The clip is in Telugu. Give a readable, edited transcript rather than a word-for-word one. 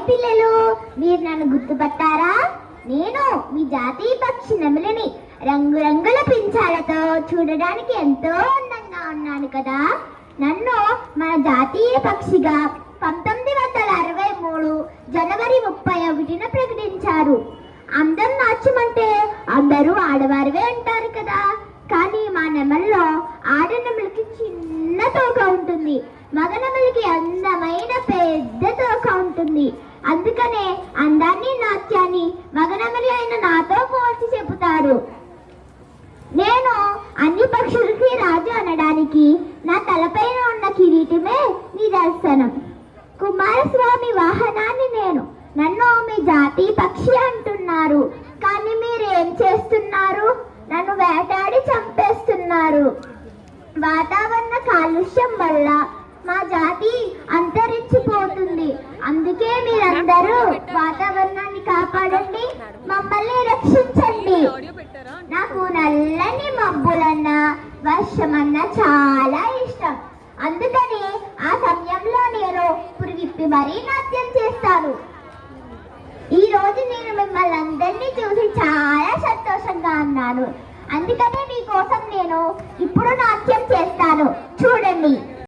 పిల్లలు, మీరు నన్ను గుర్తుపట్టారా? నేను మీ జాతీయ పక్షి నెమలిని. రంగురంగుల పింఛాలతో చూడడానికి ఎంతో అందంగా ఉన్నాను కదా. నన్ను మన జాతీయ పక్షిగా 1963 జనవరి 31న ప్రకటించారు. అందం నాట్యమంటే అందరూ ఆడవారివే అంటారు కదా. కానీ మా నెమల్లో ఆడనెమలికి చిన్న తోక ఉంటుంది, మగనెమలికి అందమైన పెద్ద తోక ఉంటుంది. అందుకనే అందాన్ని నాట్యాన్ని మగనెమలి అయిన నాతో పోల్చి చెబుతారు. నేను అన్ని పక్షులకి రాజు అనడానికి నా తలపైన ఉన్న కిరీటమే నిదర్శనం. కుమారస్వామి వాహనాన్ని నేను. నన్ను మీ జాతీయ పక్షి అంటున్నారు, కానీ మీరేం చేస్తున్నారు? నన్ను వేటాడి చంపేస్తున్నారు. వాతావరణ కాలుష్యం వల్ల మా జాతి అంతరించిపోతుంది. అందుకే మీరందరూ వాతావరణాన్ని కాపాడండి, మమ్మల్ని రక్షించండి. నాకు నల్లని మబ్బులన్నా వర్షమన్నా చాలా ఇష్టం. అందుకని ఆ సమయంలో నేను పురివిప్పి మరీ నాట్యం చేస్తాను. ఈ రోజు నేను మిమ్మల్ని అందరినీ చూసి చాలా సంతోషంగా ఉన్నాను. అందుకనే మీకోసం నేను ఇప్పుడు నాట్యం చేస్తాను, చూడండి.